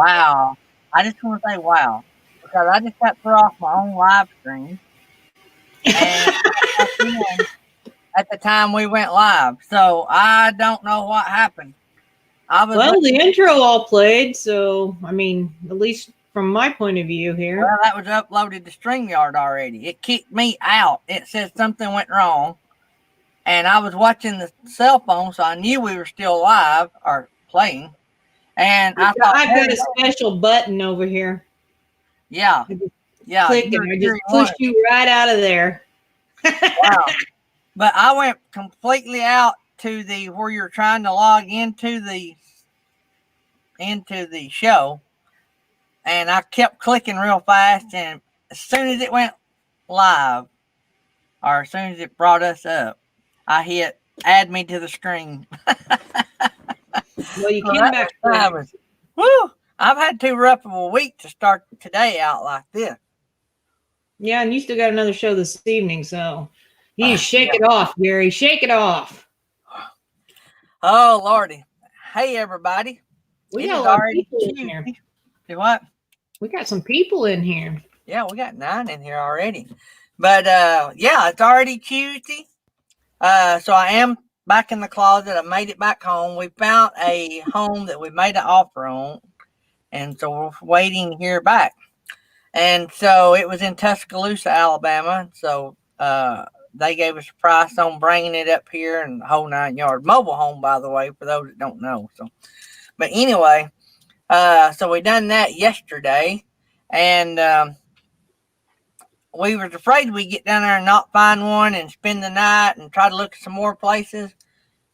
wow. I just want to say wow because I just got through off my own live stream and I got back in at the time we went live. So I don't know what happened. I was Well, the looking. intro all played, so I mean, at least from my point of view here. Well, that was uploaded to StreamYard already. It kicked me out. It said something went wrong. And I was watching the cell phone, so I knew we were still live or playing. And I thought, I've there got we a go. special button over here. Yeah, I just yeah, click you're, and I you're just one. pushed you right out of there. Wow. But I went completely out to the where you're trying to log into the show, and I kept clicking real fast. And as soon as it went live, or as soon as it brought us up, I hit add me to the screen. Well, you So came that back was quick. woo! I've had too rough of a week to start today out like this. Yeah, and you still got another show this evening, so you need to shake Yeah. it off, Gary. Shake it off. Oh lordy! Hey everybody! We It got a is lot of already people in here. Tuesday. Do what? We got some people in here. Yeah, we got 9 in here already. But yeah, it's already Tuesday. So I am back in the closet. I made it back home. We found a home that we made an offer on, and so we're waiting to hear back. And so it was in Tuscaloosa, Alabama. So they gave us a price on bringing it up here and the whole 9 yard mobile home, by the way, for those that don't know. So, but anyway, so we done that yesterday, and we was afraid we'd get down there and not find one and spend the night and try to look at some more places.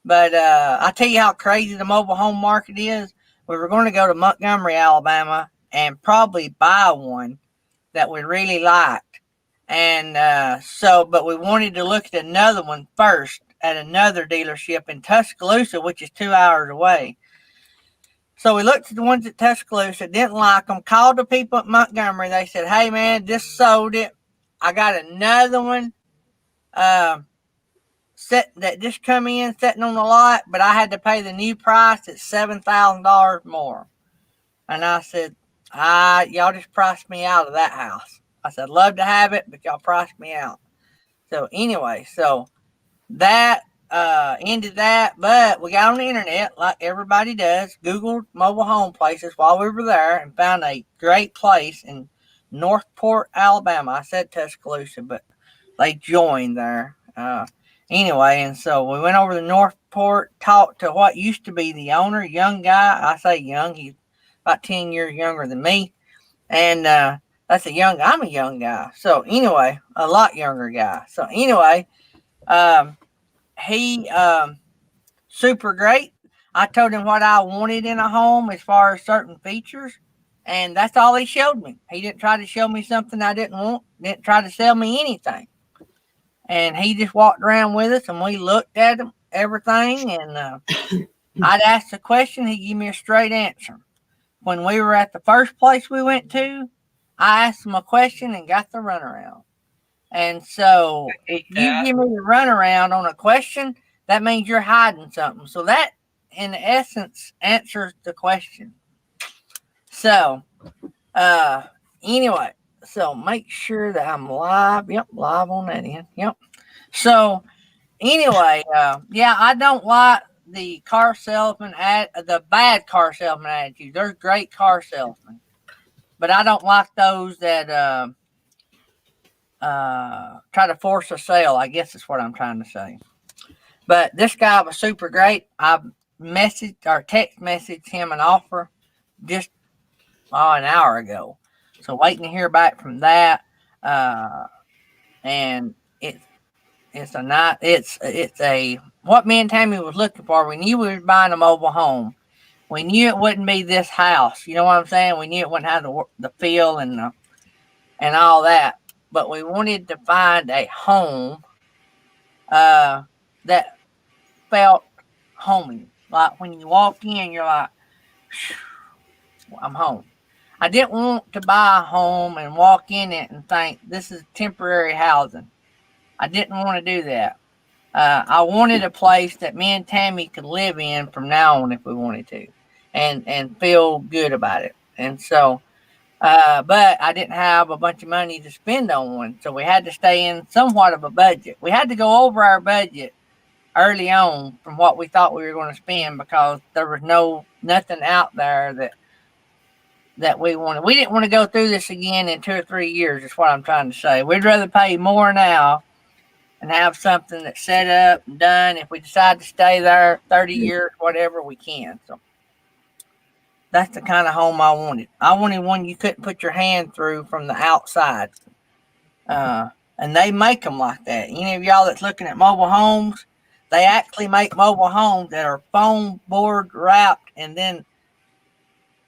But I tell you how crazy the mobile home market is. We were going to go to Montgomery, Alabama, and probably buy one that we really liked. And but we wanted to look at another one first at another dealership in Tuscaloosa, which is 2 hours away. So we looked at the ones at Tuscaloosa, didn't like them, called the people at Montgomery. They said, hey, man, just sold it. I got another one set that just come in sitting on the lot, but I had to pay the new price at $7,000 more. And I said, y'all just priced me out of that house. I said, love to have it, but y'all priced me out. So anyway, so that ended that, but we got on the internet like everybody does, Googled mobile home places while we were there and found a great place in Northport, Alabama. I said Tuscaloosa, but they joined there. Anyway, and so we went over to Northport, talked to what used to be the owner, young guy. I say young, he's about 10 years younger than me. And I'm a young guy. So anyway, a lot younger guy. So anyway, he super great. I told him what I wanted in a home as far as certain features, and that's all he showed me. He didn't try to show me something I didn't want, didn't try to sell me anything. And he just walked around with us, and we looked at him, everything, and I'd ask a question, he'd give me a straight answer. When we were at the first place we went to, I asked him a question and got the runaround. And so if you give me the runaround on a question, that means you're hiding something. So that, in essence, answers the question. So, anyway, so make sure that I'm live. Yep, live on that end. Yep. So, anyway, yeah, I don't like the car salesman the bad car salesman attitude. There's great car salesmen, but I don't like those that try to force a sale. I guess is what I'm trying to say. But this guy was super great. I messaged or text messaged him an offer just an hour ago. So waiting to hear back from that. And it's a night. It's a what me and Tammy was looking for. We knew we were buying a mobile home. We knew it wouldn't be this house. You know what I'm saying? We knew it wouldn't have the feel and all that. But we wanted to find a home that felt homey. Like when you walk in, you're like, I'm home. I didn't want to buy a home and walk in it and think this is temporary housing. I didn't want to do that. I wanted a place that me and Tammy could live in from now on if we wanted to, and feel good about it. And so, but I didn't have a bunch of money to spend on one. So we had to stay in somewhat of a budget. We had to go over our budget early on from what we thought we were going to spend because there was nothing out there that we wanted. We didn't want to go through this again in 2 or 3 years, is what I'm trying to say. We'd rather pay more now and have something that's set up and done. If we decide to stay there 30 years, whatever, we can. So that's the kind of home I wanted. I wanted one you couldn't put your hand through from the outside. And they make them like that. Any of y'all that's looking at mobile homes, they actually make mobile homes that are foam board wrapped and then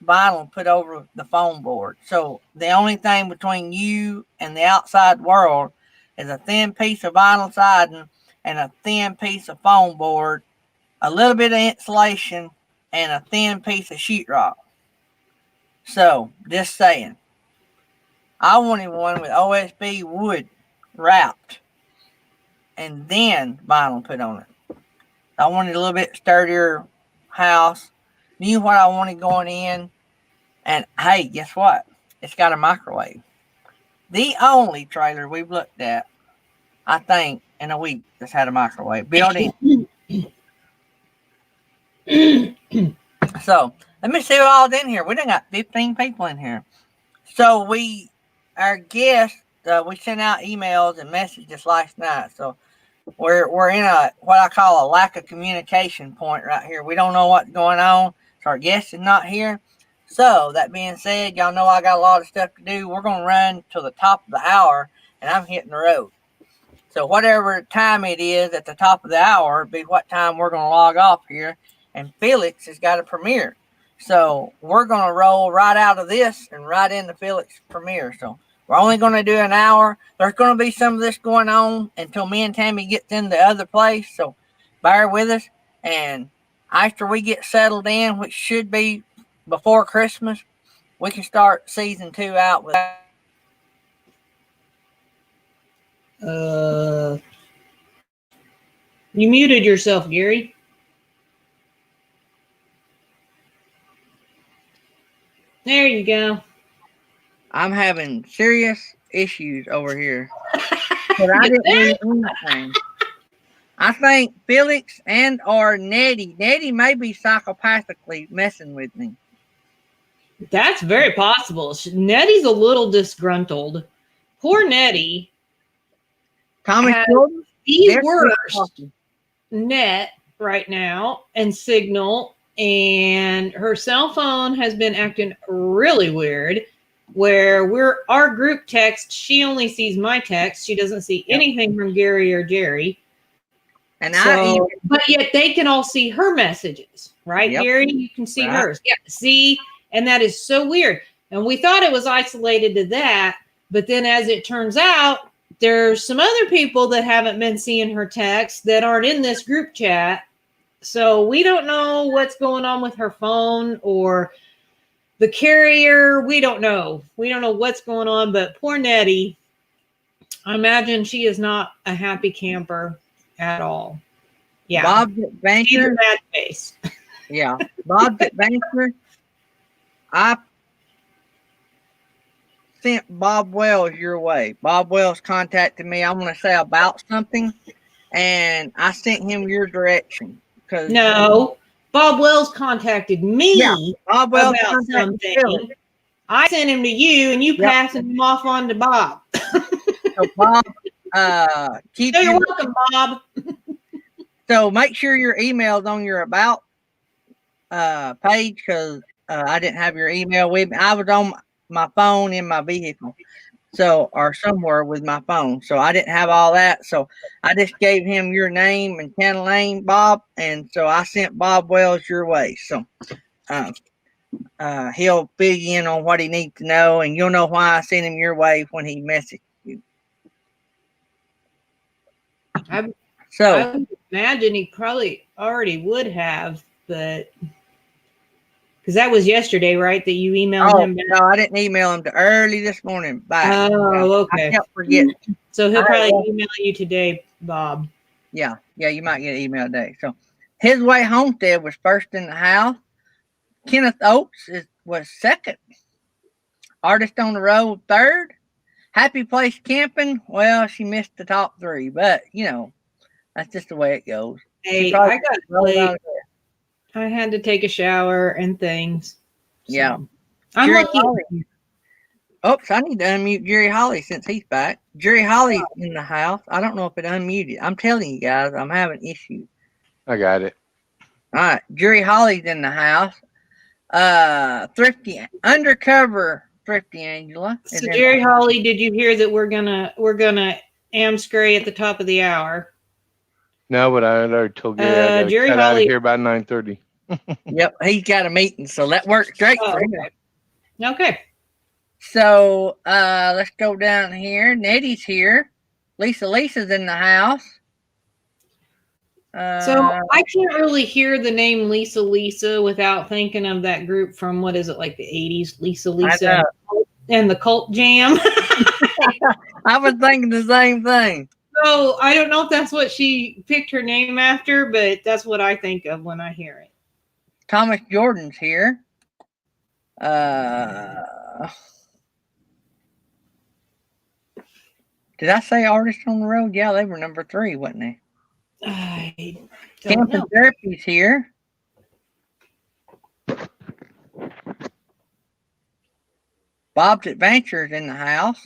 vinyl put over the foam board. So the only thing between you and the outside world is a thin piece of vinyl siding and a thin piece of foam board, a little bit of insulation, and a thin piece of sheetrock. So, just saying. I wanted one with OSB wood wrapped and then vinyl put on it. I wanted a little bit sturdier house. Knew what I wanted going in. And hey, guess what? It's got a microwave. The only trailer we've looked at, I think, in a week that's had a microwave built in. So let me see what all's in here. We done got 15 people in here. So our guests, we sent out emails and messages last night. So we're in what I call a lack of communication point right here. We don't know what's going on. So our guest is not here. So that being said, y'all know I got a lot of stuff to do. We're going to run to the top of the hour and I'm hitting the road. So whatever time it is at the top of the hour be what time we're going to log off here. And Felix has got a premiere. So we're going to roll right out of this and right into Felix premiere. So we're only going to do an hour. There's going to be some of this going on until me and Tammy gets in the other place. So bear with us. And after we get settled in, which should be before Christmas, we can start season 2 out with. You muted yourself, Gary. There you go. I'm having serious issues over here. But I didn't lose anything. I think Felix and or Nettie may be psychopathically messing with me. That's very possible. Nettie's a little disgruntled. Poor Nettie. Thomas Jordan, the worst net right now and signal, and her cell phone has been acting really weird. Where our group text, she only sees my text. She doesn't see anything from Gary or Jerry. And but yet they can all see her messages, right, yep. Gary? You can see hers. Yeah, see, and that is so weird. And we thought it was isolated to that, but then as it turns out, there's some other people that haven't been seeing her texts that aren't in this group chat. So we don't know what's going on with her phone or the carrier. We don't know. We don't know what's going on, but poor Nettie, I imagine she is not a happy camper at all. Yeah. Bob Banker. Bad face. Yeah. Bob Banker. I sent Bob Wells your way. Bob Wells contacted me, I want to say, about something, and I sent him your direction. No, Bob Wells contacted me Bob Wells about something. I sent him to you, and you passed him off on to Bob. So Bob, you're welcome, Bob. So make sure your email's on your about page, because I didn't have your email with me. I was on my phone in my vehicle, or somewhere with my phone, so I didn't have all that. So I just gave him your name and channel name, Bob, and so I sent Bob Wells your way. So he'll fill you in on what he needs to know, and you'll know why I sent him your way when he messaged you. I would imagine he probably already would have, but because that was yesterday, right? That you emailed him back? No, I didn't email him early this morning. Back. Oh, okay. I kept forgetting. So he'll probably email you today, Bob. Yeah, you might get an email today. So His Way Homestead was first in the house. Kenneth Oaks was second. Artist on the Road, third. Happy Place Camping, well, she missed the top 3, but, that's just the way it goes. Hey, I got late. I had to take a shower and things. So. Yeah. I'm Jerry lucky. Holly. Oops, I need to unmute Jerry Holly since he's back. Jerry Holly's in the house. I don't know if it unmuted. I'm telling you guys, I'm having issues. I got it. All right, Jerry Holly's in the house. Thrifty Undercover Thrifty Angela. So Jerry Holly, did you hear that we're gonna Amscray at the top of the hour? No, but I already told Gary I gotta Jerry cut out of Holly- here by 9:30. Yep, he's got a meeting, so that works great for him. Okay. So let's go down here. Nettie's here. Lisa's in the house. So I can't really hear the name Lisa without thinking of that group from what is it, like the 80s, Lisa and the Cult Jam. I was thinking the same thing. So I don't know if that's what she picked her name after, but that's what I think of when I hear it. Thomas Jordan's here. Did I say Artist on the Road? Yeah, they were number 3, wasn't they? I don't Camping know. Therapy's here. Bob's Adventures in the house.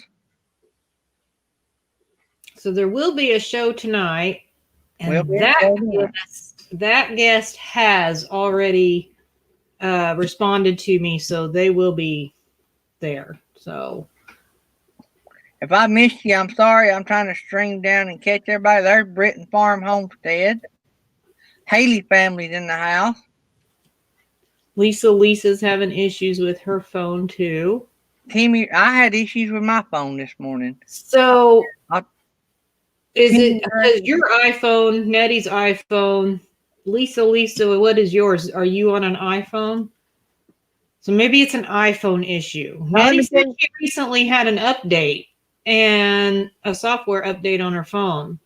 So there will be a show tonight, and Will be a show tonight. that guest has already responded to me, so they will be there. So If I missed you, I'm sorry. I'm trying to string down and catch everybody. There's Britton Farm Homestead. Haley family's in the house. Lisa's having issues with her phone too. Timmy, I had issues with my phone this morning. So is Timmy, it because your iPhone, Nettie's iPhone, Lisa, what is yours? Are you on an iPhone? So maybe it's an iPhone issue. Nettie said she recently had an update and a software update on her phone.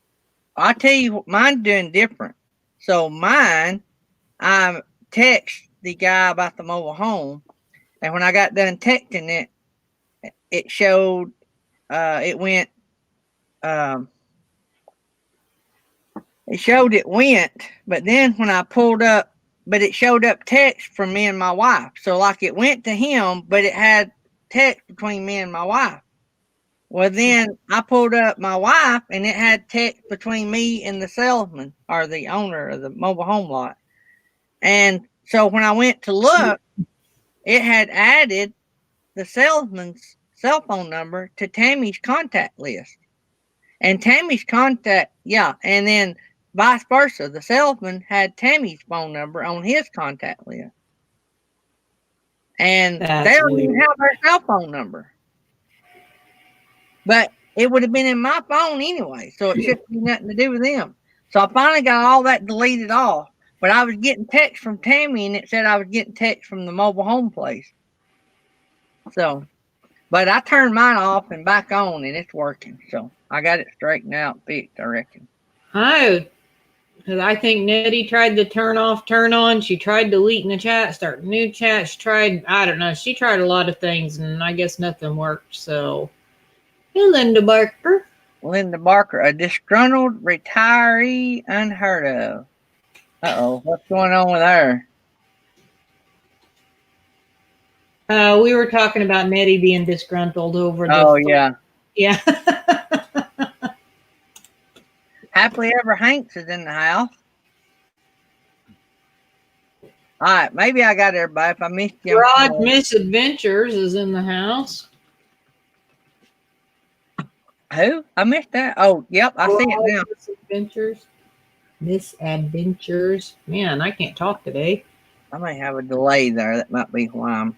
I'll tell you what, mine's doing different. So mine, I text the guy about the mobile home, and when I got done texting it, it showed, it went, but then when I pulled up, but it showed up text from me and my wife. So like it went to him, but it had text between me and my wife. Well, then I pulled up my wife and it had text between me and the salesman or the owner of the mobile home lot. And so when I went to look, it had added the salesman's cell phone number to Tammy's contact list. And Tammy's contact, and then vice versa. The salesman had Tammy's phone number on his contact list. And they don't even have her cell phone number. But it would have been in my phone anyway, so it shouldn't be nothing to do with them. So I finally got all that deleted off. But I was getting text from Tammy, and it said I was getting text from the mobile home place. So, but I turned mine off and back on, and it's working. So I got it straightened out, fixed, I reckon. Because I think Nettie tried to turn off, turn on. She tried deleting the chat, start a new chat. She tried, I don't know. She tried a lot of things, and I guess nothing worked. So, hey, Linda Barker. Linda Barker, a disgruntled retiree unheard of. Uh-oh, what's going on with her? We were talking about Nettie being disgruntled over the... Oh, yeah. Yeah. Happily Ever Hanks is in the house. All right, maybe I got everybody. If I missed you, Rod Misadventures is in the house. Who? I missed that. Oh, yep, I see it now. Misadventures. Man, I can't talk today. I may have a delay there. That might be why I'm.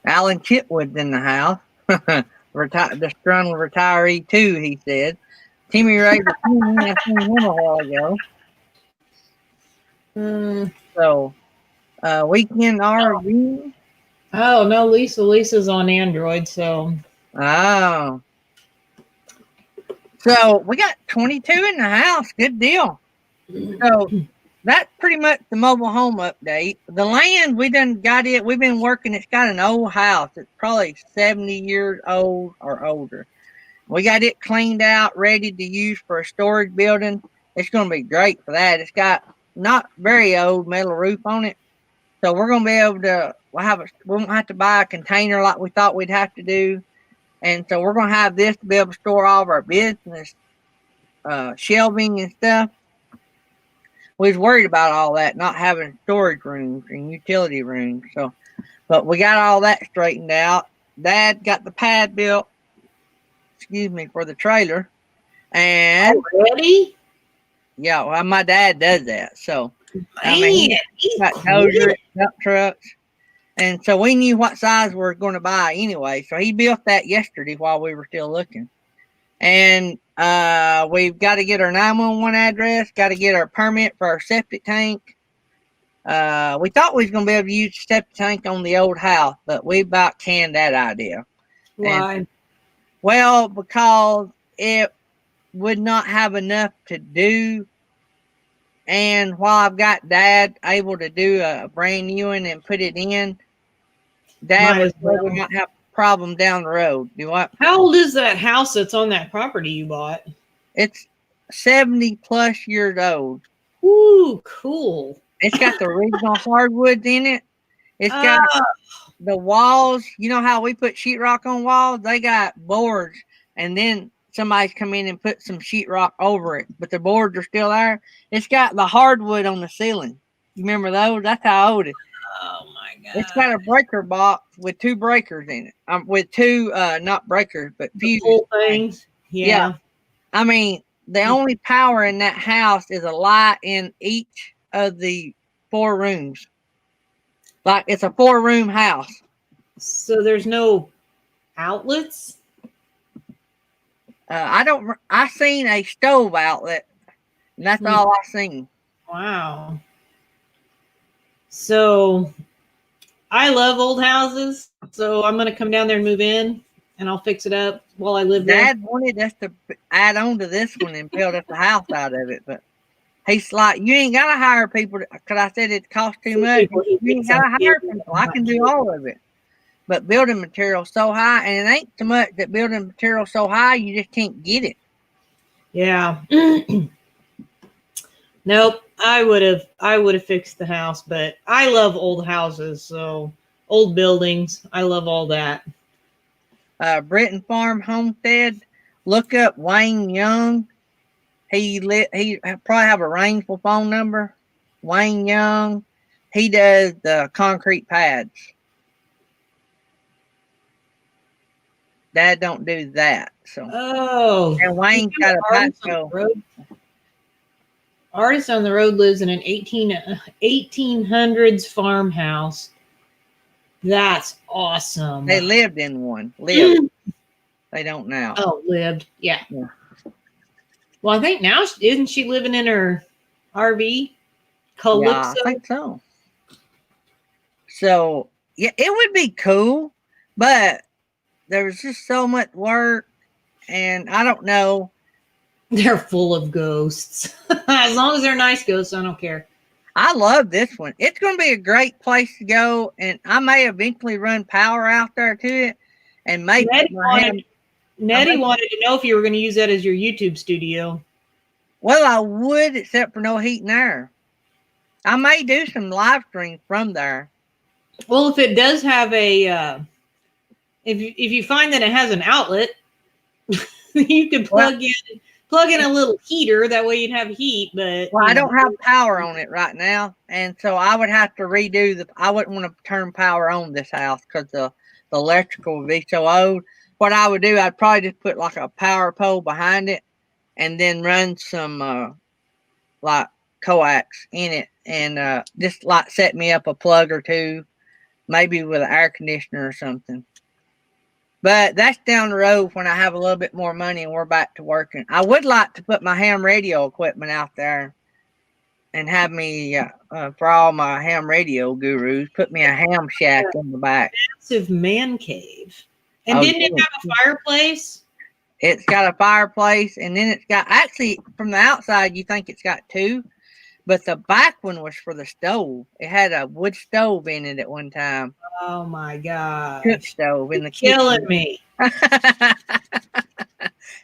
Alan Chitwood's in the house. Disgruntled retiree too, he said. Timmy Ray, I seen him a while ago. So, Weekend RV. Oh no, Lisa's on Android, so. Oh. So we got 22 in the house. Good deal. So that's pretty much the mobile home update. The land, we done got it. We've been working. It's got an old house. It's probably 70 years old or older. We got it cleaned out, ready to use for a storage building. It's going to be great for that. It's got not very old metal roof on it. So we're going to be able to, we won't have to buy a container like we thought we'd have to do. And so we're going to have this to be able to store all of our business shelving and stuff. We was worried about all that, not having storage rooms and utility rooms. So, but we got all that straightened out. Dad got the pad built, for the trailer. And Already? yeah, well, my dad does that. So, Man, he's got dozers, dump trucks. And so we knew what size we were going to buy anyway. So he built that yesterday while we were still looking. And we've got to get our 911 address, got to get our permit for our septic tank. We thought we was going to be able to use the septic tank on the old house, but we about canned that idea. Why? And, well, because it would not have enough to do. And while I've got Dad able to do a brand new one and put it in, Dad was we might have a problem down the road. Do what? How old is that house that's on that property you bought? It's 70 plus years old. Ooh, cool. It's got the original hardwoods in it. It's got the walls. You know how we put sheetrock on walls? They got boards, and then somebody's come in and put some sheetrock over it, but the boards are still there. It's got the hardwood on the ceiling. You remember those? That's how old it is. Oh my God. It's got a breaker box with 2 breakers in it. With 2, not breakers, but fuses. Things. Yeah. I mean, the only power in that house is a light in each of the 4 rooms. Like it's a 4-room house. So there's no outlets? I seen a stove outlet, and that's all I seen. Wow. So I love old houses. So I'm going to come down there and move in, and I'll fix it up while I live there. Dad wanted us to add on to this one and build us a house out of it, but he's like, you ain't got to hire people because I said it costs too much. You ain't got to hire people. I can do all of it. But building material so high, and it ain't so much that building material so high, you just can't get it. Yeah. Nope. I would have fixed the house, but I love old houses. So old buildings. I love all that. Britton Farm Homestead. Look up Wayne Young. He probably have a Rainsville phone number. Wayne Young. He does the concrete pads. Dad don't do that. So. Oh. And Wayne's got a backhoe. Artist on the Road lives in an 1800s farmhouse. That's awesome. They lived in one. Lived. They don't now. Oh, lived. Yeah. Well, I think now, isn't she living in her RV? Calypso? Yeah, I think so. So, yeah, it would be cool, but there's just so much work, and I don't know. They're full of ghosts. As long as they're nice ghosts, I don't care. I love this one. It's going to be a great place to go, and I may eventually run power out there to it, and maybe Nettie wanted to know if you were going to use that as your YouTube studio. Well, I would, except for no heat and air. I may do some live streams from there. Well, if it does have a, if you find that it has an outlet, you can plug in a little heater. That way you'd have heat. But I don't have power on it right now, and so I would have to redo I wouldn't want to turn power on this house because the electrical would be so old. What I would do, I'd probably just put like a power pole behind it, and then run some like coax in it, and just like set me up a plug or two, maybe with an air conditioner or something. But that's down the road when I have a little bit more money and we're back to working. I would like to put my ham radio equipment out there and have me, for all my ham radio gurus, put me a ham shack in the back. Massive man cave. And didn't it have a fireplace? It's got a fireplace, and then it's got, actually, from the outside, you think it's got 2. But the back one was for the stove. It had a wood stove in it at one time. Oh my Cook gosh. stove in the Killing kitchen. me.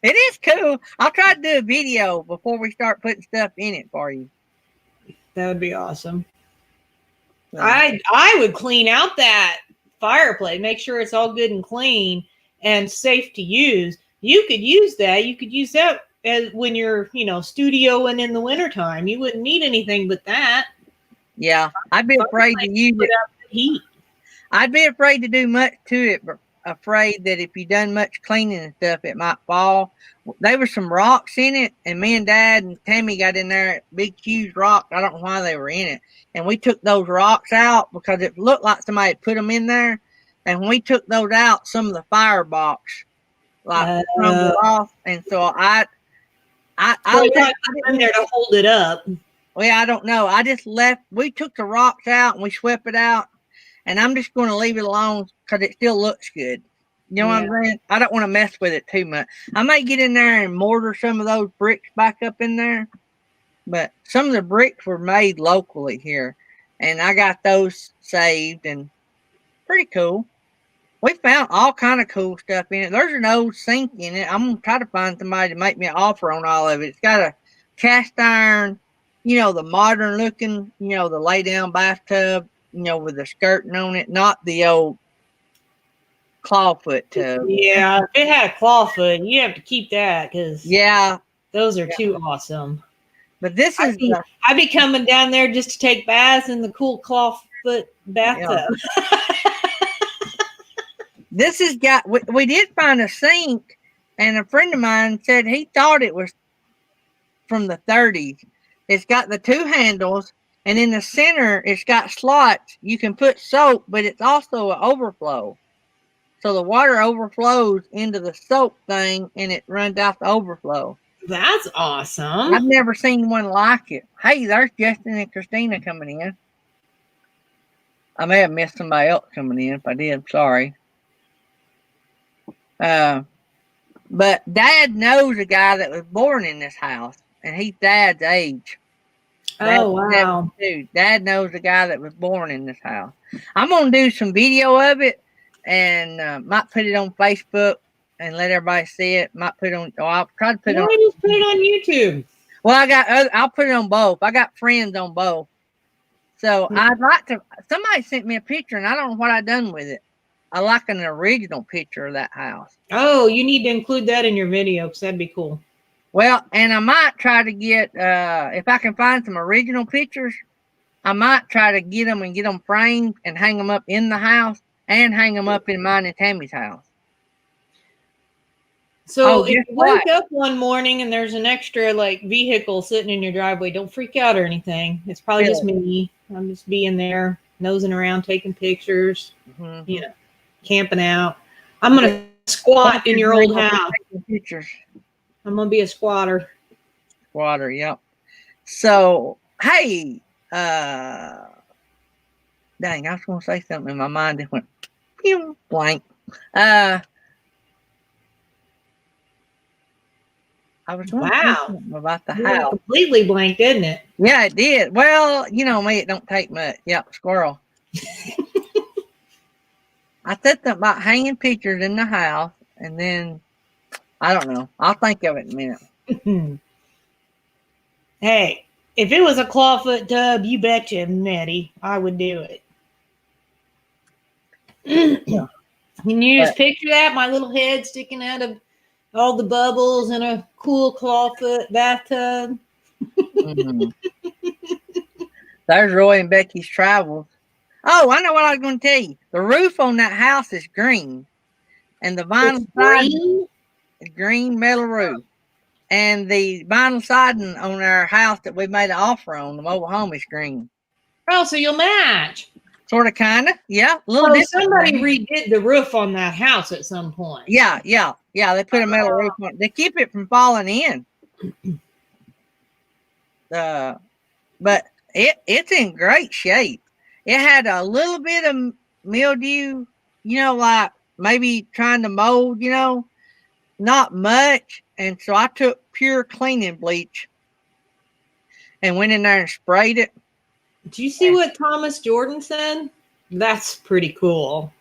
It is cool. I'll try to do a video before we start putting stuff in it for you. That would be awesome. So, I would clean out that fireplace, make sure it's all good and clean and safe to use. You could use that. You could use that as when you're, studioing in the wintertime. You wouldn't need anything but that. yeah, I'd be afraid to use it. Heat. I'd be afraid to do much to it, but afraid that if you done much cleaning and stuff, it might fall. There were some rocks in it, and me and Dad and Tammy got in there, big huge rocks. I don't know why they were in it. And we took those rocks out because it looked like somebody had put them in there. And when we took those out, some of the firebox crumbled off. And so I in there to hold it up. well, I don't know. I just left. We took the rocks out and we swept it out. And I'm just going to leave it alone because it still looks good. You know what I'm saying? I don't want to mess with it too much. I might get in there and mortar some of those bricks back up in there. But some of the bricks were made locally here. And I got those saved and pretty cool. We found all kind of cool stuff in it. There's an old sink in it. I'm going to try to find somebody to make me an offer on all of it. It's got a cast iron, the modern looking, the lay down bathtub, with the skirting on it, not the old clawfoot tub. Yeah, if it had a clawfoot, you have to keep that because those are too awesome. But this is I'd be coming down there just to take baths in the cool clawfoot bathtub. Yeah. This has got. We did find a sink, and a friend of mine said he thought it was from the 30s. It's got the two handles. And in the center, it's got slots. You can put soap, but it's also an overflow. So the water overflows into the soap thing, and it runs out the overflow. That's awesome. I've never seen one like it. Hey, there's Justin and Christina coming in. I may have missed somebody else coming in. If I did, sorry. But Dad knows a guy that was born in this house, and he's Dad's age. Oh, wow. Dad knows the guy that was born in this house. I'm going to do some video of it and might put it on Facebook and let everybody see it. Might put it on, I'll try to put it on. Just put it on YouTube. Well, I'll put it on both. I got friends on both. So I'd like to, somebody sent me a picture and I don't know what I done with it. I like an original picture of that house. Oh, you need to include that in your video because that'd be cool. Well, and I might try to get, if I can find some original pictures, I might try to get them framed and hang them up in the house and hang them up in mine and Tammy's house. So if you wake up one morning and there's an extra vehicle sitting in your driveway, don't freak out or anything. It's probably just me. I'm just being there, nosing around, taking pictures, camping out. I'm going to squat in your old house. Pictures. I'm going to be a squatter. Squatter, yep. So, hey, dang, I was going to say something in my mind. It went blank. I was going to say something about the house. Completely blank, didn't it? Yeah, it did. Well, you know me, it don't take much. Yep, squirrel. I said something about hanging pictures in the house, and then I don't know. I'll think of it in a minute. Hey, if it was a clawfoot tub, you betcha, Nettie, I would do it. Can you just picture that? My little head sticking out of all the bubbles in a cool clawfoot bathtub. There's Roy and Becky's travels. Oh, I know what I was going to tell you. The roof on that house is green, and the vinyl siding is green metal roof, and the vinyl siding on our house that we made an offer on, the mobile home, is green. Oh, so you'll match. Sort of, kind of, yeah. A little bit. Somebody redid the roof on that house at some point. Yeah. They put a metal roof on it. They keep it from falling in. But it's in great shape. It had a little bit of mildew, like maybe trying to mold, not much. And so I took pure cleaning bleach and went in there and sprayed it. Do you see what Thomas Jordan said? That's pretty cool.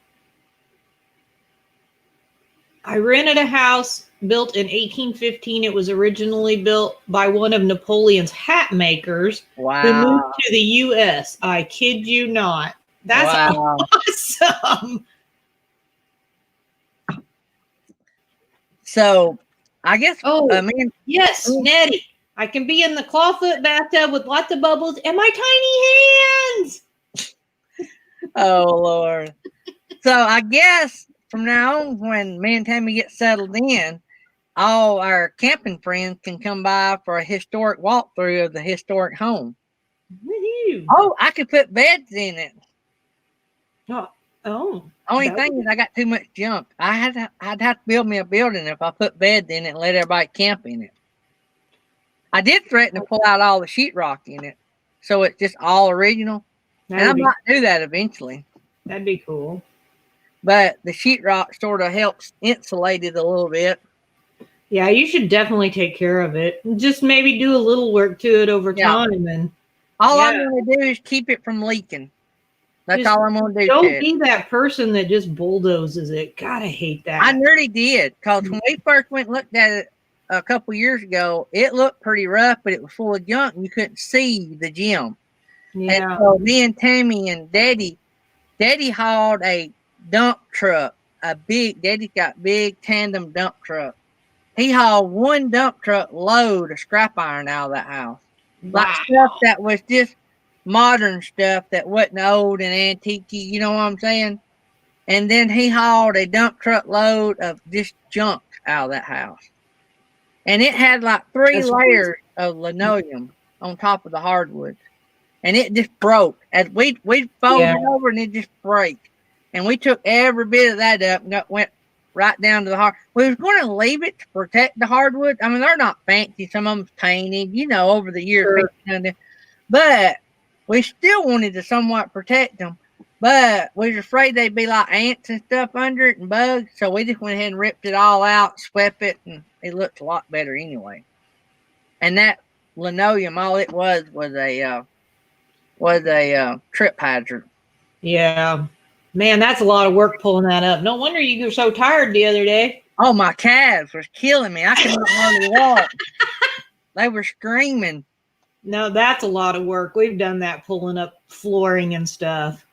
I rented a house built in 1815. It was originally built by one of Napoleon's hat makers who moved Wow. to the U.S. I kid you not. That's Wow. awesome. So I guess Oh, man, yes, Nettie. I can be in the clawfoot bathtub with lots of bubbles and my tiny hands. oh Lord. So I guess from now on, when me and Tammy get settled in, all our camping friends can come by for a historic walkthrough of the historic home. Woohoo. Oh, I could put beds in it. Oh. Only that thing would- is I got too much junk. I'd have to build me a building if I put beds in it and let everybody camp in it. I did threaten to pull out all the sheetrock in it, so it's just all original. And I might do that eventually. That'd be cool. But the sheetrock sort of helps insulate it a little bit. Yeah, you should definitely take care of it. Just maybe do a little work to it over time. And All I'm going to do is keep it from leaking. That's Just all I'm going to do. don't Ted. be that person that just bulldozes it. God, I hate that. I nearly did, because when we first went and looked at it a couple years ago, it looked pretty rough, but it was full of junk and you couldn't see the gym. Yeah. And so me and Tammy and Daddy hauled a dump truck, Daddy's got big tandem dump truck. He hauled one dump truck load of scrap iron out of that house. Like stuff that was just modern stuff that wasn't old and antique, you know what I'm saying? And then he hauled a dump truck load of just junk out of that house. And it had like 3 layers of linoleum on top of the hardwood. And it just broke. As we folded it over and it just broke. And we took every bit of that up and went right down to the hard. We was going to leave it to protect the hardwood. I mean, they're not fancy. Some of them's painted, over the years. Sure. But we still wanted to somewhat protect them. But we was afraid they'd be like ants and stuff under it and bugs. So we just went ahead and ripped it all out, swept it, and it looked a lot better anyway. And that linoleum, all it was a trip hazard. Yeah. Man, that's a lot of work pulling that up. No wonder you were so tired the other day. Oh, my calves was killing me. I could not hardly walk. They were screaming. No, that's a lot of work. We've done that, pulling up flooring and stuff.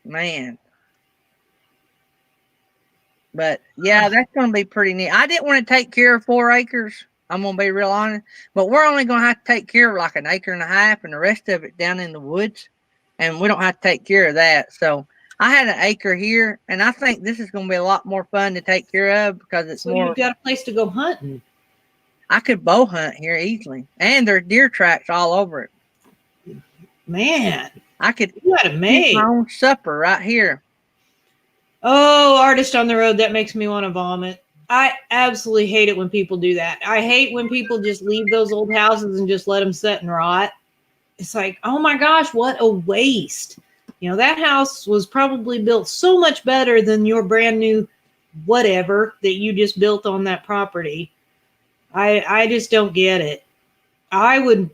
Man. But, yeah, that's going to be pretty neat. I didn't want to take care of 4 acres. I'm going to be real honest. But we're only going to have to take care of like 1.5 acres and the rest of it down in the woods. And we don't have to take care of that. So I had 1 acre here, and I think this is going to be a lot more fun to take care of because it's more. You've got a place to go hunting. I could bow hunt here easily, and there's deer tracks all over it. Man, I could you got it made. eat my own supper right here. Oh, artist on the road, that makes me want to vomit. I absolutely hate it when people do that. I hate when people just leave those old houses and just let them sit and rot. It's like, oh my gosh, what a waste. That house was probably built so much better than your brand new whatever that you just built on that property. I just don't get it. I would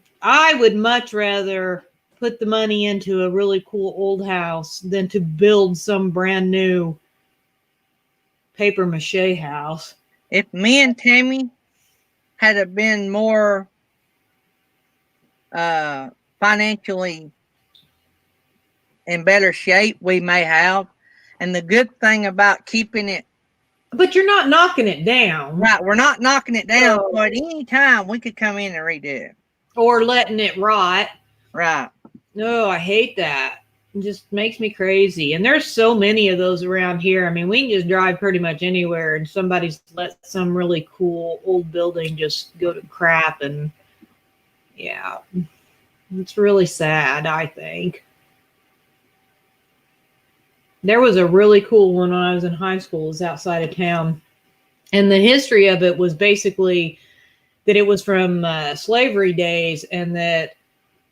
much rather put the money into a really cool old house than to build some brand new paper mache house. If me and Tammy had been more financially in better shape, we may have. And the good thing about keeping it, but you're not knocking it down, right? We're not knocking it down. So at any time we could come in and redo it, or letting it rot. Right? No, I hate that. It just makes me crazy. And there's so many of those around here. I mean, we can just drive pretty much anywhere, and somebody's let some really cool old building just go to crap. And yeah, it's really sad, I think. There was a really cool one when I was in high school. It was outside of town. And the history of it was basically that it was from slavery days, and that,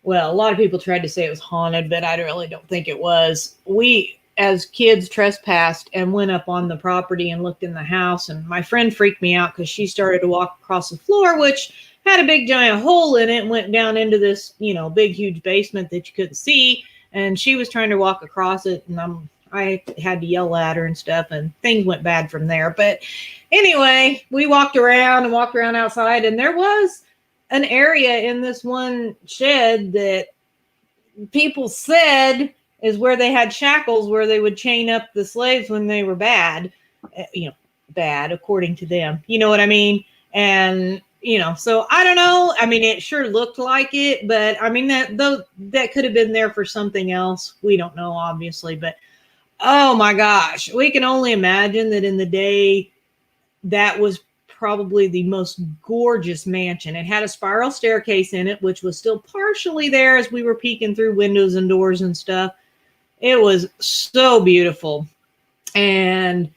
well, a lot of people tried to say it was haunted, but I really don't think it was. We, as kids, trespassed and went up on the property and looked in the house. And my friend freaked me out because she started to walk across the floor, which had a big giant hole in it and went down into this, big, huge basement that you couldn't see. And she was trying to walk across it, and I had to yell at her and stuff, and things went bad from there. But anyway, we walked around outside, and there was an area in this one shed that people said is where they had shackles where they would chain up the slaves when they were bad, bad according to them. You know what I mean? And so I don't know. I mean, it sure looked like it, but I mean that could have been there for something else. We don't know, obviously, but oh my gosh, we can only imagine that in the day that was probably the most gorgeous mansion. It had a spiral staircase in it, which was still partially there as we were peeking through windows and doors and stuff. It was so beautiful. And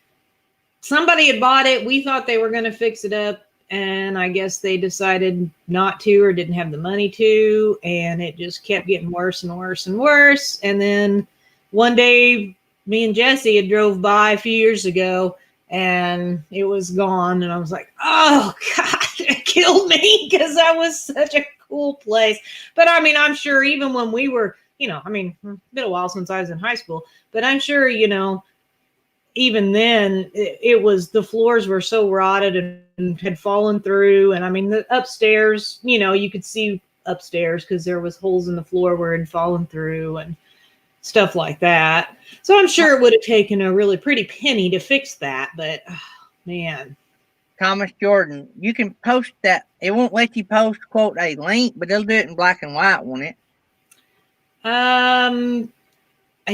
somebody had bought it. We thought they were going to fix it up. And I guess they decided not to, or didn't have the money to. And it just kept getting worse and worse and worse. And then one day, me and Jesse had drove by a few years ago, and it was gone. And I was like, oh, God, it killed me, because that was such a cool place. But I mean, I'm sure even when we were, it's been a while since I was in high school, but I'm sure, even then it was, the floors were so rotted and had fallen through. And I mean, the upstairs, you could see upstairs because there was holes in the floor where it had fallen through and stuff like that. So I'm sure it would have taken a really pretty penny to fix that, but man. Thomas Jordan, you can post that. It won't let you post, quote, a link, but it'll do it in black and white, won't it? I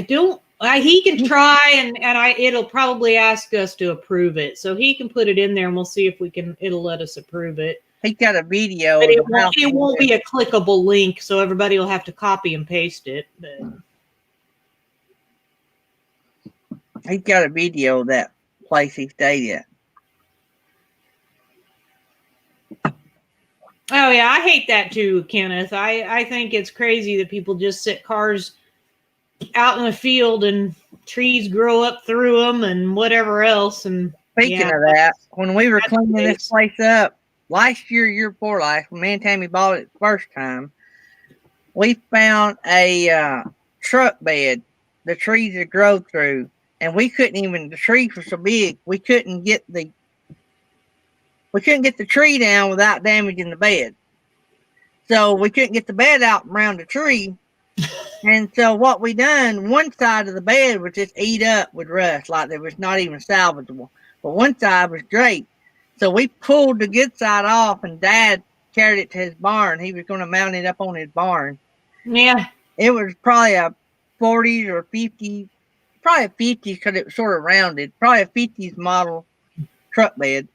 don't. He can try, and it'll probably ask us to approve it. So he can put it in there, and we'll see if it'll let us approve it. He's got a video. But it won't be a clickable link, so everybody will have to copy and paste it. But he's got a video of that place he stayed at. Oh yeah, I hate that too, Kenneth. I think it's crazy that people just sit cars out in the field and trees grow up through them and whatever else. And speaking of that, when we were cleaning this place up last year before last, when me and Tammy bought it the first time, we found a truck bed the trees had grown through, and we couldn't even, the trees were so big, we couldn't get the tree down without damaging the bed. So we couldn't get the bed out around the tree. And so what we done, one side of the bed was just eat up with rust, like it was not even salvageable. But one side was draped. So we pulled the good side off, and Dad carried it to his barn. He was going to mount it up on his barn. Yeah. It was probably a 40s or 50s, probably a 50s because it was sort of rounded, probably a 50s model truck bed.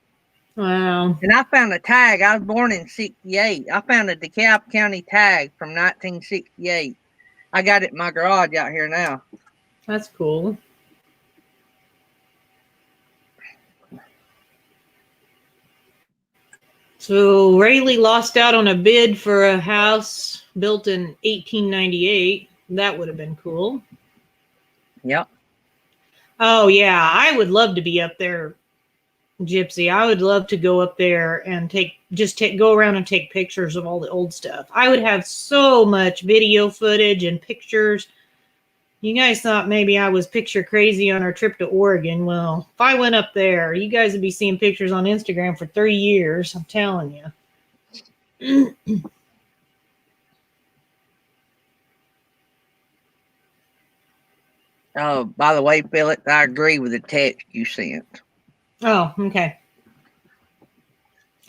Wow. And I found a tag. I was born in 68. I found a DeKalb County tag from 1968. I got it in my garage out here now. That's cool. So Rayleigh lost out on a bid for a house built in 1898. That would have been cool. Yep. Oh, yeah. I would love to be up there, Gypsy. I would love to go up there and go around and take pictures of all the old stuff. I would have so much video footage and pictures. You guys thought maybe I was picture crazy on our trip to Oregon. Well, if I went up there, you guys would be seeing pictures on Instagram for 3 years. I'm telling you. Oh, by the way, Philip, I agree with the text you sent. Oh, okay.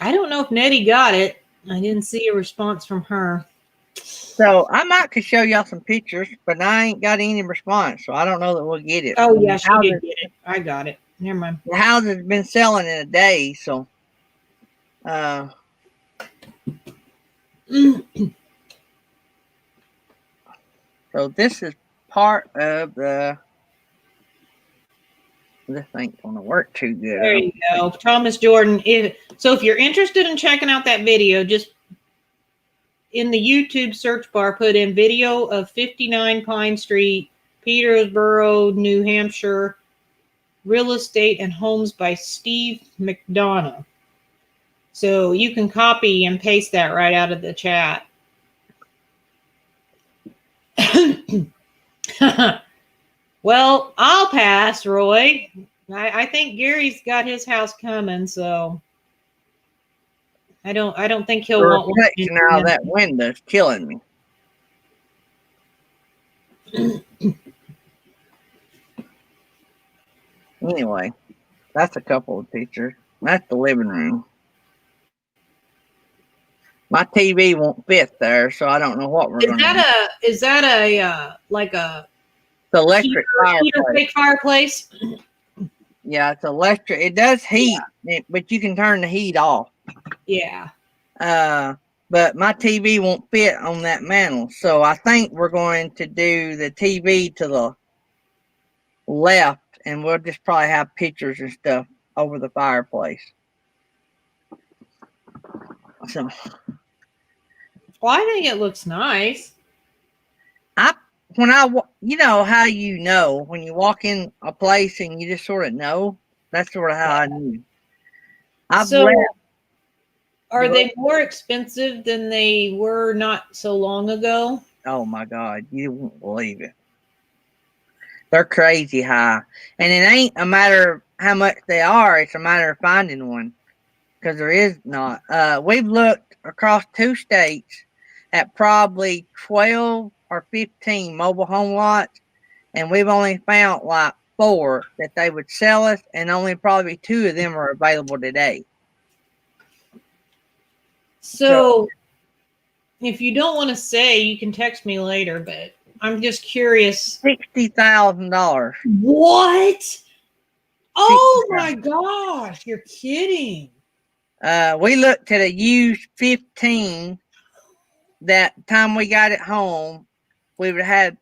I don't know if Nettie got it. I didn't see a response from her. So I might could show y'all some pictures, but I ain't got any response, so I don't know that we'll get it. Oh, yeah, she did get it. I got it. Never mind. The house has been selling in a day, so so this is part of the. This ain't gonna work too good. There you go, Thomas Jordan. If you're interested in checking out that video, just in the YouTube search bar, put in video of 59 Pine Street, Peterborough, New Hampshire, real estate and homes by Steve McDonough. So you can copy and paste that right out of the chat. Well, I'll pass, Roy. I think Gary's got his house coming, so I don't think he'll The want one. reflection out of that window's killing me. Anyway, that's a couple of pictures. That's the living room. My TV won't fit there, so I don't know what we're going to do. Is that a like a It's electric heater fireplace. fake fireplace? Yeah, it's electric. It does heat, but you can turn the heat off. Yeah. But my TV won't fit on that mantle, so I think we're going to do the TV to the left, and we'll just probably have pictures and stuff over the fireplace. So, Well, I think it looks nice. you know how you know when you walk in a place and you just sort of know. That's sort of how I knew. Are they more expensive than they were not so long ago? Oh my God, you won't believe it. They're crazy high, and it ain't a matter of how much they are. It's a matter of finding one, because there is not. We've looked across 2 states at probably 12 or 15 mobile home lots, and we've only found like 4 that they would sell us, and only probably 2 of them are available today. So if you don't want to say, you can text me later, but I'm just curious. $60,000. What? Oh my gosh, you're kidding. We looked at a used 15. That time we got it home, we would have had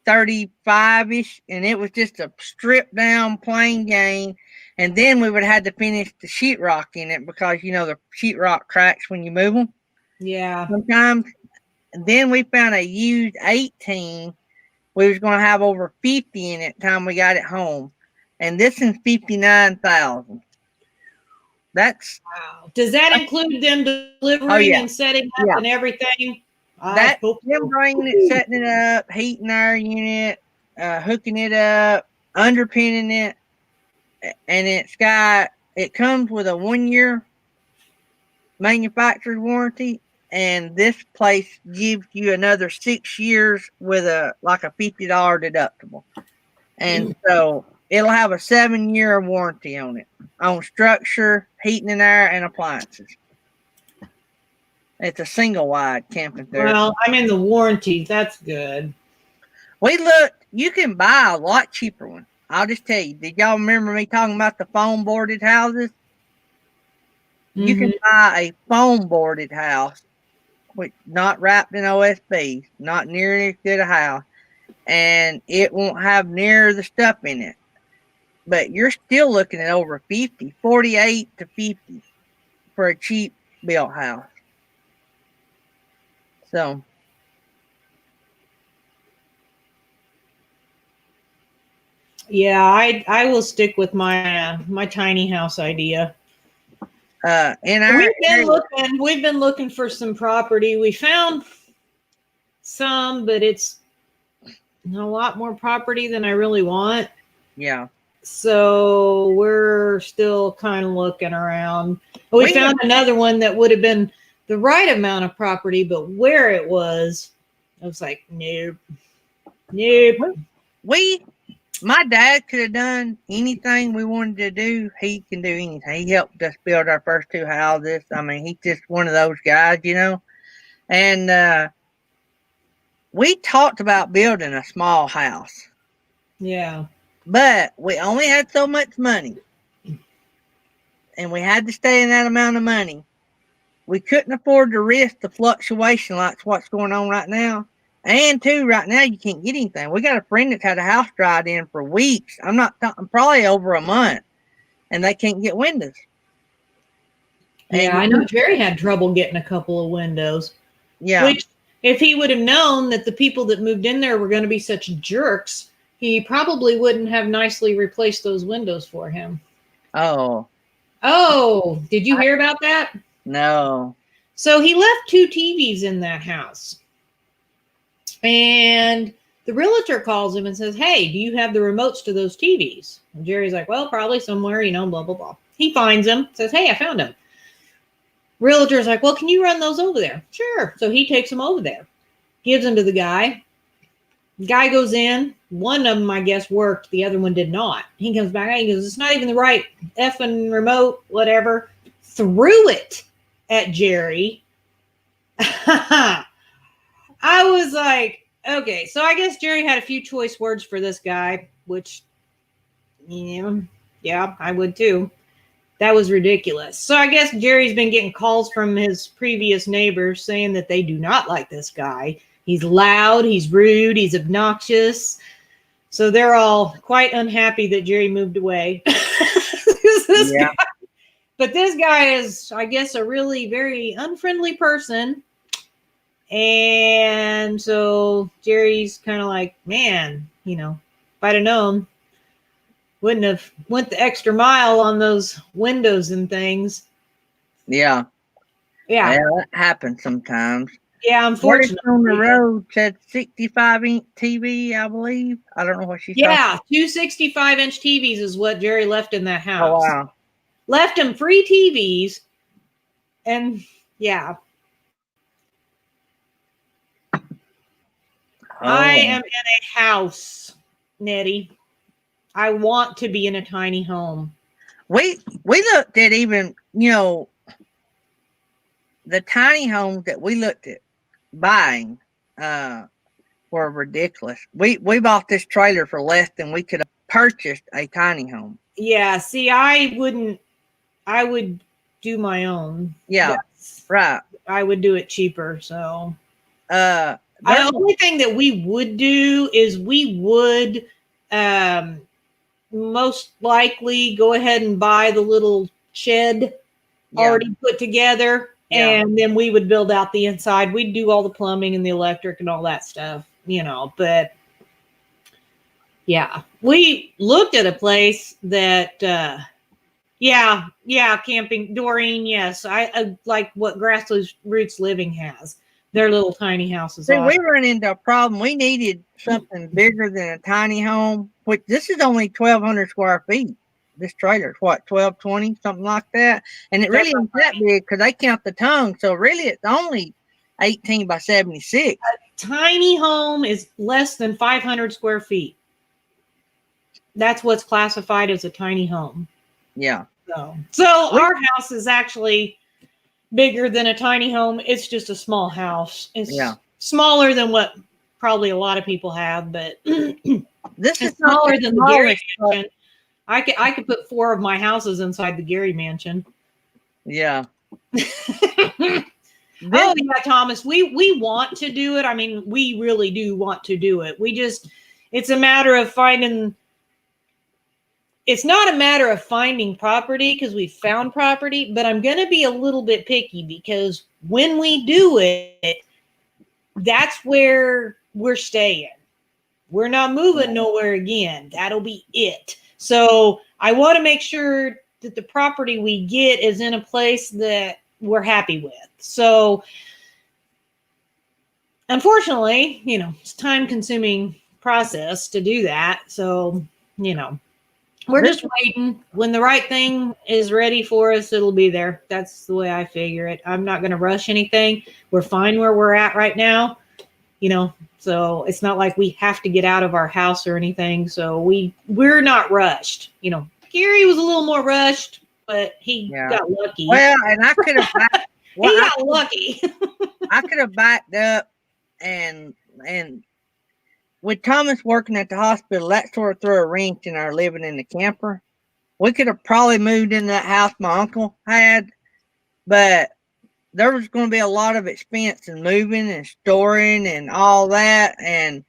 35-ish, and it was just a stripped down plain Jane. And then we would have had to finish the sheetrock in it because, you know, the sheetrock cracks when you move them. Yeah. Sometimes. And then we found a used 18. We was going to have over 50 in it time we got it home. And this is $59,000. That's wow. Does that include them delivering and setting up and everything? That them bringing it, setting it up, heating our unit, hooking it up, underpinning it, and it comes with a 1-year manufacturer's warranty, and this place gives you another 6 years with a $50 deductible, and so it'll have a 7-year warranty on it, on structure, heating and air, and appliances. It's a single wide camping therapy. Well, I'm in the warranty. That's good. We looked, you can buy a lot cheaper one. I'll just tell you, did y'all remember me talking about the foam boarded houses? Mm-hmm. You can buy a foam boarded house, which not wrapped in OSB, not nearly as good a house, and it won't have near the stuff in it. But you're still looking at over 50, 48 to 50 for a cheap built house. So, yeah, I will stick with my my tiny house idea. We've been looking for some property. We found some, but it's a lot more property than I really want. Yeah. So we're still kind of looking around. We found another one that would have been the right amount of property, but where it was, I was like, nope. My dad could have done anything we wanted to do. He can do anything. He helped us build our first 2 houses. I mean, he's just one of those guys, you know. And we talked about building a small house. Yeah. But we only had so much money. And we had to stay in that amount of money. We couldn't afford to risk the fluctuation like what's going on right now. And too, right now you can't get anything. We got a friend that's had a house dried in for weeks. I'm not talking, probably over a month, and they can't get windows. Yeah, I know Jerry had trouble getting a couple of windows. Yeah. Which, if he would have known that the people that moved in there were going to be such jerks, he probably wouldn't have nicely replaced those windows for him. Oh, did you hear about that? No. So he left 2 TVs in that house. And the realtor calls him and says, hey, do you have the remotes to those TVs? And Jerry's like, well, probably somewhere, blah, blah, blah. He finds them, says, hey, I found them. Realtor's like, well, can you run those over there? Sure. So he takes them over there, gives them to the guy. The guy goes in. One of them, I guess, worked. The other one did not. He comes back. He goes, it's not even the right effing remote, whatever. Threw it at Jerry. I was like, okay. So I guess Jerry had a few choice words for this guy, which, yeah, I would too. That was ridiculous. So I guess Jerry's been getting calls from his previous neighbors saying that they do not like this guy. He's loud, he's rude, he's obnoxious. So they're all quite unhappy that Jerry moved away. Yeah. But this guy is, I guess, a really very unfriendly person. And so Jerry's kind of like, man, if I'd have known, wouldn't have went the extra mile on those windows and things. Yeah. Yeah. Yeah, that happens sometimes. Yeah, unfortunately. On the road said 65-inch TV, I believe. I don't know what she's talking. 2 65-inch TVs is what Jerry left in that house. Oh, wow. Left him 3 TVs. And, yeah. Oh. I am in a house, Nettie. I want to be in a tiny home. We looked at even, the tiny homes that we looked at buying were ridiculous. We bought this trailer for less than we could have purchased a tiny home. Yeah, see, I would do my own. Yeah, right. I would do it cheaper, so. The only thing that we would do is we would most likely go ahead and buy the little shed already put together, and then we would build out the inside. We'd do all the plumbing and the electric and all that stuff, but yeah, we looked at a place that camping. Doreen, yes, I like what Grassroots Living has. Their little tiny houses. See, we run into a problem. We needed something bigger than a tiny home, which this is only 1,200 square feet. This trailer is what, 1,220, something like that. And it really isn't that big because they count the tongue. So really it's only 18 by 76. A tiny home is less than 500 square feet. That's what's classified as a tiny home. Yeah. So our house is actually bigger than a tiny home. It's just a small house. It's smaller than what probably a lot of people have, but this is smaller than the Gary Mansion. I could put 4 of my houses inside the Gary Mansion. Yeah. Oh yeah, Thomas. We want to do it. I mean, we really do want to do it. It's a matter of finding. It's not a matter of finding property because we found property, but I'm going to be a little bit picky because when we do it, that's where we're staying. We're not moving nowhere again. That'll be it. So I want to make sure that the property we get is in a place that we're happy with. So unfortunately, it's a time-consuming process to do that. So, we're just waiting. When the right thing is ready for us, it'll be there. That's the way I figure it. I'm not going to rush anything. We're fine where we're at right now, so it's not like we have to get out of our house or anything. So we're not rushed. Gary was a little more rushed, but he got lucky. Well, and I could have got lucky. I could have backed up and with Thomas working at the hospital, that sort of threw a wrench in our living in the camper. We could have probably moved into that house my uncle had, but there was going to be a lot of expense in moving and storing and all that. And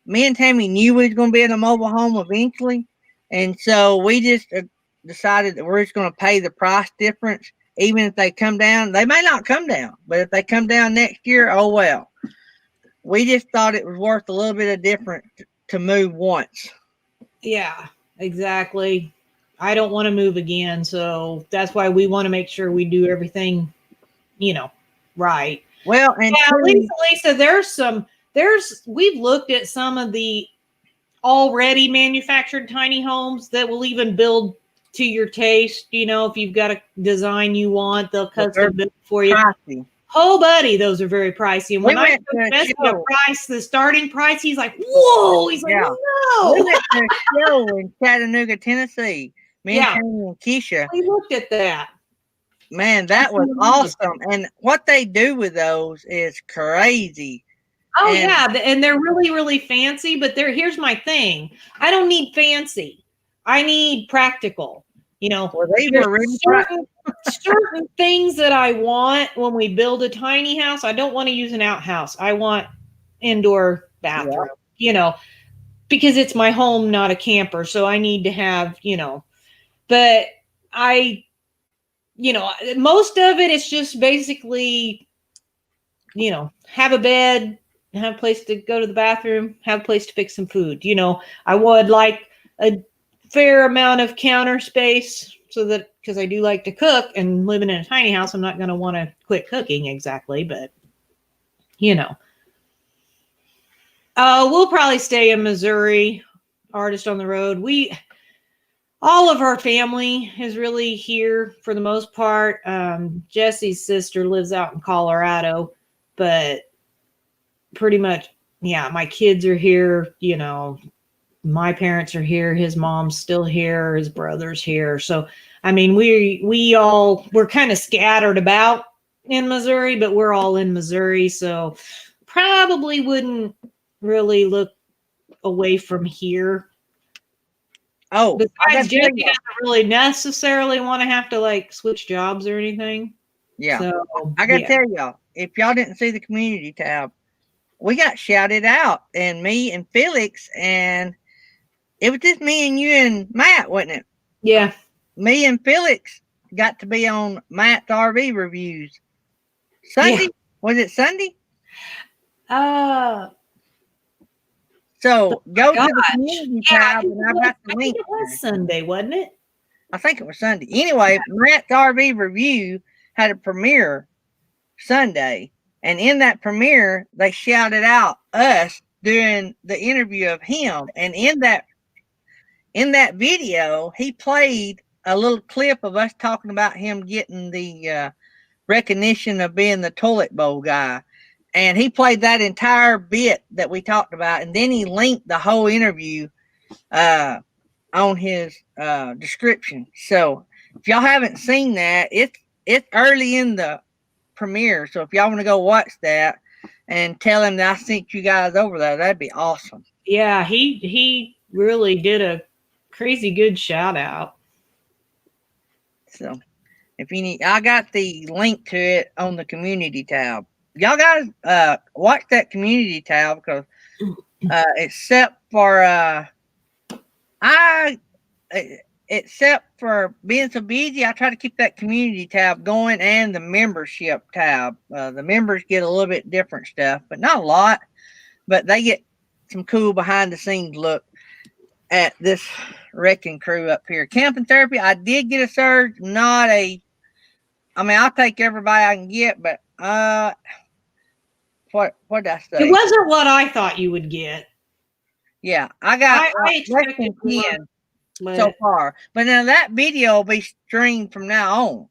me and Tammy knew we was going to be in a mobile home eventually. And so we just decided that we're just going to pay the price difference. Even if they come down, they may not come down, but if they come down next year, oh well. We just thought it was worth a little bit of difference to move once. Yeah, exactly. I don't want to move again. So that's why we want to make sure we do everything right. Well, and Yeah, two, Lisa, we've looked at some of the already manufactured tiny homes that will even build to your taste. If you've got a design you want, they'll custom build for you. pricey. Oh, buddy, those are very pricey. And We when I went to a suggested a show. price, the starting price, he's like, whoa. He's like, Yeah. no. We went to a show in Chattanooga, Tennessee. Me and Yeah. Tammy and Keisha. We looked at that. Man, that was awesome. And what they do with those is crazy. Oh, And- yeah. And they're really, really fancy. But here's my thing. I don't need fancy. I need practical. Well, they there's were really certain things that I want when we build a tiny house. I don't want to use an outhouse. I want indoor bathroom, because it's my home, not a camper. So I need to have, but most of it is just basically, have a bed, have a place to go to the bathroom, have a place to fix some food. I would like a fair amount of counter space so that, because I do like to cook, and living in a tiny house, I'm not going to want to quit cooking exactly, but we'll probably stay in Missouri. Artist on the road. All of our family is really here for the most part. Jesse's sister lives out in Colorado, but pretty much, yeah, my kids are here, my parents are here, his mom's still here, his brother's here. So, I mean, we're kind of scattered about in Missouri, but we're all in Missouri. So probably wouldn't really look away from here. Oh, besides, Jesse doesn't really necessarily want to have to switch jobs or anything. Yeah. So, I gotta tell y'all, if y'all didn't see the community tab, we got shouted out, and me and Felix, and it was just me and you and Matt, wasn't it? Yeah. Me and Felix got to be on Matt's RV reviews. Sunday? Yeah. Was it Sunday? So go to the community tab, and I've got the link. It was Sunday, wasn't it? I think it was Sunday. Anyway, Matt's RV review had a premiere Sunday, and in that premiere, they shouted out us doing the interview of him. And in that video, he played a little clip of us talking about him getting the recognition of being the toilet bowl guy. And he played that entire bit that we talked about, and then he linked the whole interview on his description. So if y'all haven't seen that, it's early in the premiere. So if y'all want to go watch that and tell him that I sent you guys over there, that'd be awesome. Yeah, he really did a crazy good shout out. So if you need, I got the link to it on the community tab. Y'all guys watch that community tab, because except for being so busy, I try to keep that community tab going, and the membership tab. The members get a little bit different stuff, but not a lot, but they get some cool behind the scenes look at this wrecking crew up here. Camping therapy, I did get a surge, I'll take everybody I can get, but what did I say? It wasn't what I thought you would get. Yeah, I got I less than 10 so far. But now that video will be streamed from now on.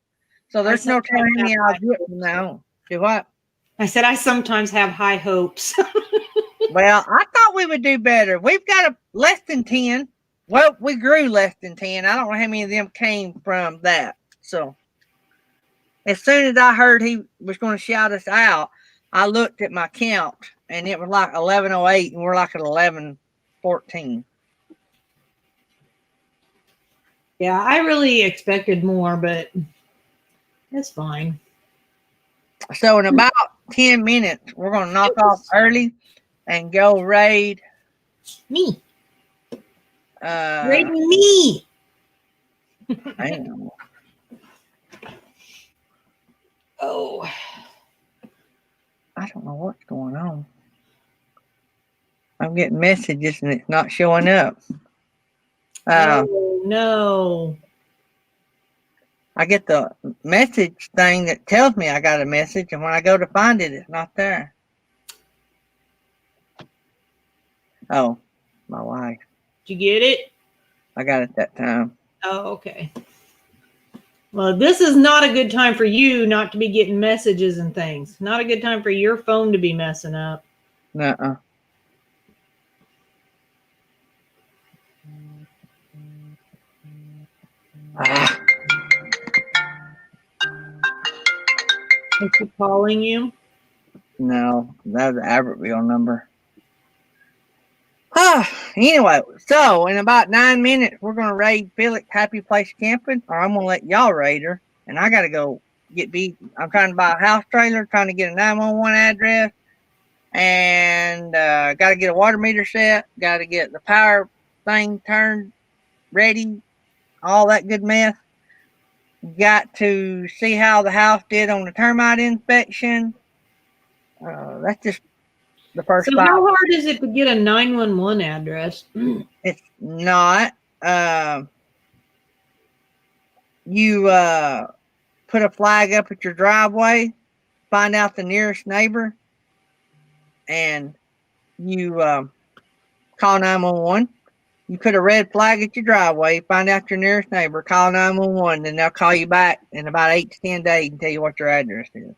So there's no telling me I'll get from now on. Do what? I said I sometimes have high hopes. Well, I thought we would do better. We've got less than 10. Well, we grew less than 10. I don't know how many of them came from that. So as soon as I heard he was going to shout us out, I looked at my count, and it was like 11:08, and we're like at 11:14. Yeah, I really expected more, but it's fine. So in about 10 minutes, we're going to knock off early and go raid me. Raid me. I know. Oh. I don't know what's going on. I'm getting messages and it's not showing up. Oh, no. I get the message thing that tells me I got a message, and when I go to find it, it's not there. Oh, my wife. Did you get it? I got it that time. Oh, okay. Well, this is not a good time for you not to be getting messages and things. Not a good time for your phone to be messing up. Nuh-uh. Ah, Is she calling you? no, that was the Albertville number. Anyway, so in about 9 minutes, we're going to raid Felix Happy Place Camping, or I'm going to let y'all raid her, and I got to go get beat. I'm trying to buy a house trailer, trying to get a 911 address, and got to get a water meter set, got to get the power thing turned, ready, all that good mess. Got to see how the house did on the termite inspection. That's just the first So spot. how hard is it to get a 911 address? It's not. You put a flag up at your driveway, find out the nearest neighbor, and you call 911. You put a red flag at your driveway, find out your nearest neighbor, call 911, and they'll call you back in about 8 to 10 days and tell you what your address is.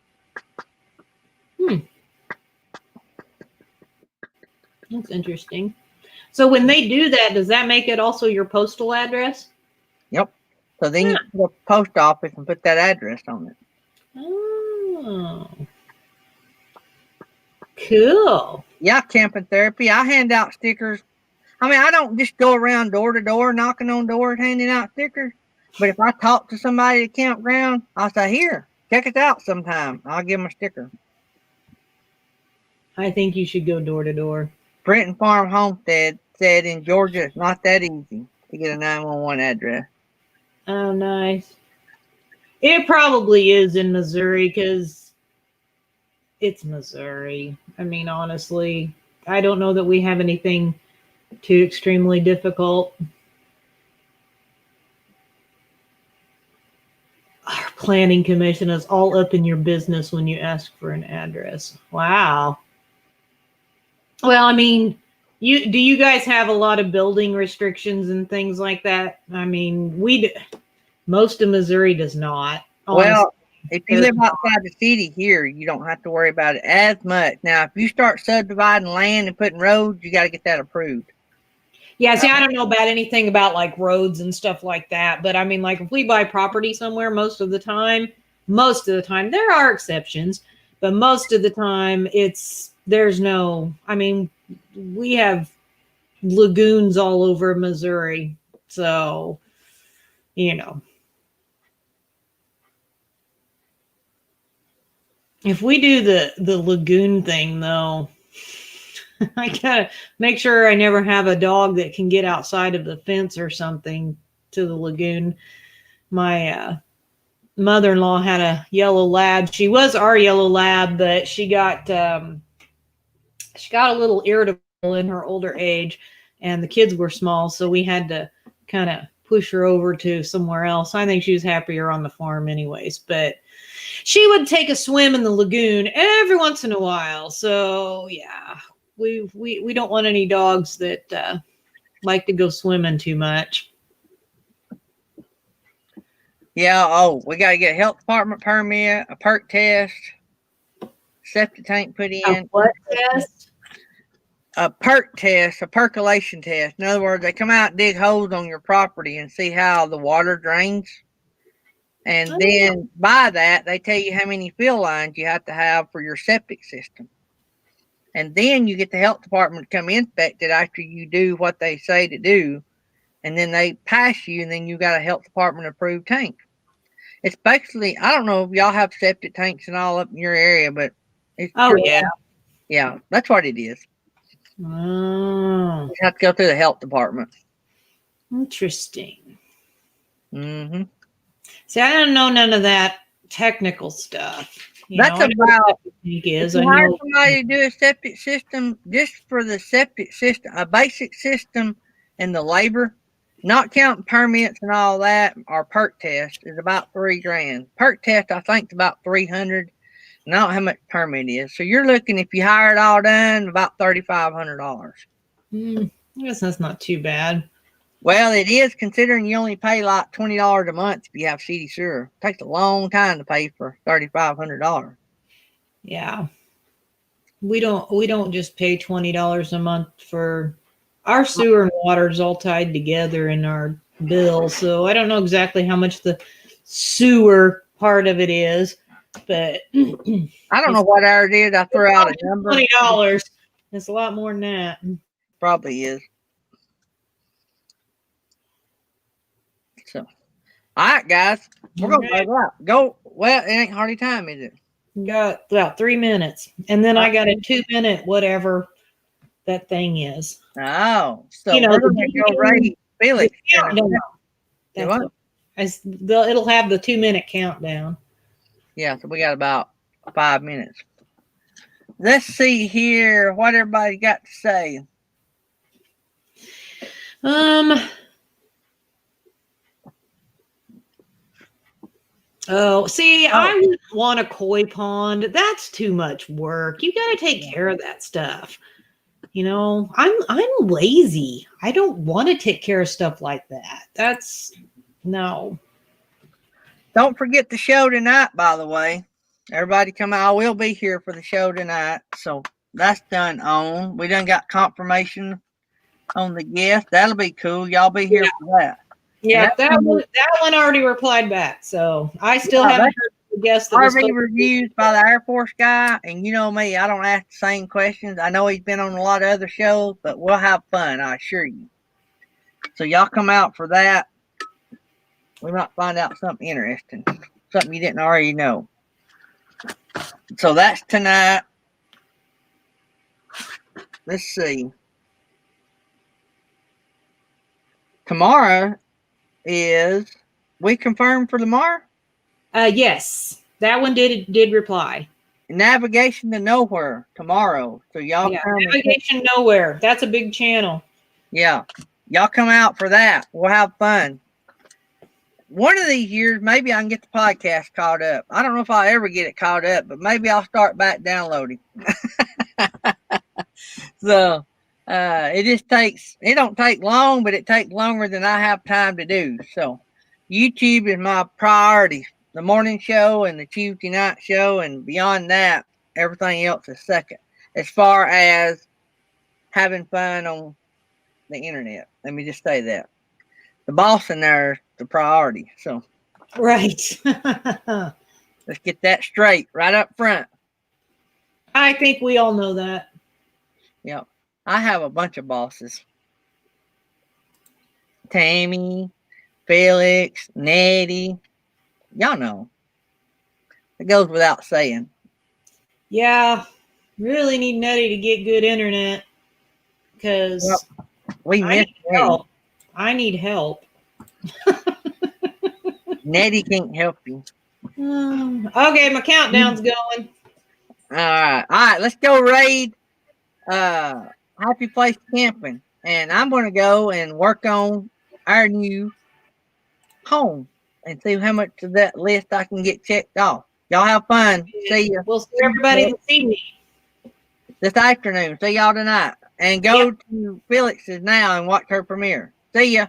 That's interesting. So when they do that, does that make it also your postal address? Yep. So then you go to the post office and put that address on it. Oh. Cool. Yeah, camping therapy. I hand out stickers. I mean, I don't just go around door to door knocking on doors handing out stickers. But if I talk to somebody at the campground, I'll say, here, check it out sometime. I'll give them a sticker. I think you should go door to door. Brenton Farm Homestead said in Georgia it's not that easy to get a 911 address. Oh, nice. It probably is in Missouri because it's Missouri. I mean, honestly, I don't know that we have anything too extremely difficult. Our planning commission is all up in your business when you ask for an address. Wow. Well, I mean, do you guys have a lot of building restrictions and things like that? I mean, most of Missouri does not. Honestly. Well, if you live outside the city here, you don't have to worry about it as much. Now, if you start subdividing land and putting roads, you got to get that approved. Yeah, see, I don't know about anything about like roads and stuff like that, but I mean, like if we buy property somewhere, most of the time, there are exceptions, but most of the time we have lagoons all over Missouri. So, you know, if we do the lagoon thing though, I gotta make sure I never have a dog that can get outside of the fence or something to the lagoon. My mother-in-law had a yellow lab. She was our yellow lab, but she got a little irritable in her older age, and the kids were small, so we had to kind of push her over to somewhere else. I think she was happier on the farm anyways, but she would take a swim in the lagoon every once in a while. So yeah. We don't want any dogs that like to go swimming too much. Yeah. Oh, we got to get a health department permit, a perk test, septic tank put in. A what test? A perk test, a percolation test. In other words, they come out and dig holes on your property and see how the water drains. And then by that, they tell you how many fill lines you have to have for your septic system. And then you get the health department to come inspect it after you do what they say to do. And then they pass you, and then you got a health department approved tank. It's basically, I don't know if y'all have septic tanks and all up in your area, but it's yeah, that's what it is. Oh, You have to go through the health department. interesting. Mm-hmm. See, I don't know none of that technical stuff. That's I know what about. a septic tank is. If I you hire know. somebody to do a septic system, just for the septic system, a basic system, and the labor, Not counting permits and all that, our perk test is about $3,000. Perk test, I think, is about 300. And I don't know how much permit is. So you're looking, if you hire it all done, about $3,500. I guess that's not too bad. Well, it is, considering you only pay like $20 a month if you have city sewer. It takes a long time to pay for $3,500. Yeah. We don't just pay $20 a month for our sewer and water is all tied together in our bill. So I don't know exactly how much the sewer part of it is, but I don't know what ours is. I threw out a number. $20. It's a lot more than that. Probably is. So, all right, guys, we're gonna go out. Go. Well, it ain't hardly time, is it? Got about 3 minutes, and then I got a 2-minute whatever that thing is. Oh, so You know, we're gonna go raid Felix. Countdown. Yeah, That's what? it'll have the 2-minute countdown. Yeah, so we got about 5 minutes. Let's see here what everybody got to say. Oh, see, I wouldn't want a koi pond. That's too much work. You got to take care of that stuff. You know, I'm lazy. I don't want to take care of stuff like that. That's no. Don't forget the show tonight, by the way. Everybody come out. I will be here for the show tonight. So that's done on. We done got confirmation on the guest. That'll be cool. Y'all be here for that. Yeah, that one already replied back. So I still haven't heard the guest. RV reviews by the Air Force guy, and you know me, I don't ask the same questions. I know he's been on a lot of other shows, but we'll have fun, I assure you. So y'all come out for that. We might find out something interesting, something you didn't already know. So that's tonight. Let's see. Tomorrow is we confirmed for tomorrow? Yes, that one did reply. Navigation to Nowhere tomorrow. So y'all come. Navigation Nowhere. That's a big channel. Yeah. Y'all come out for that. We'll have fun. One of these years, maybe I can get the podcast caught up. I don't know if I'll ever get it caught up, but maybe I'll start back downloading. So it don't take long, but it takes longer than I have time to do. So YouTube is my priority. The morning show and the Tuesday night show, and beyond that, everything else is second. As far as having fun on the internet, let me just say that. The boss in there is the priority. So right. let's get that straight right up front. I think we all know that. Yep. I have a bunch of bosses. Tammy, Felix, Nettie. Y'all know. It goes without saying. Yeah. Really need Nettie to get good internet because we miss help. I need help. Nettie can't help you. Okay, my countdown's going. All right, let's go raid Happy Place Camping, and I'm going to go and work on our new home and see how much of that list I can get checked off. Y'all have fun. See you. We'll see everybody this evening. This afternoon. See y'all tonight. And go to Felix's now and watch her premiere. See ya.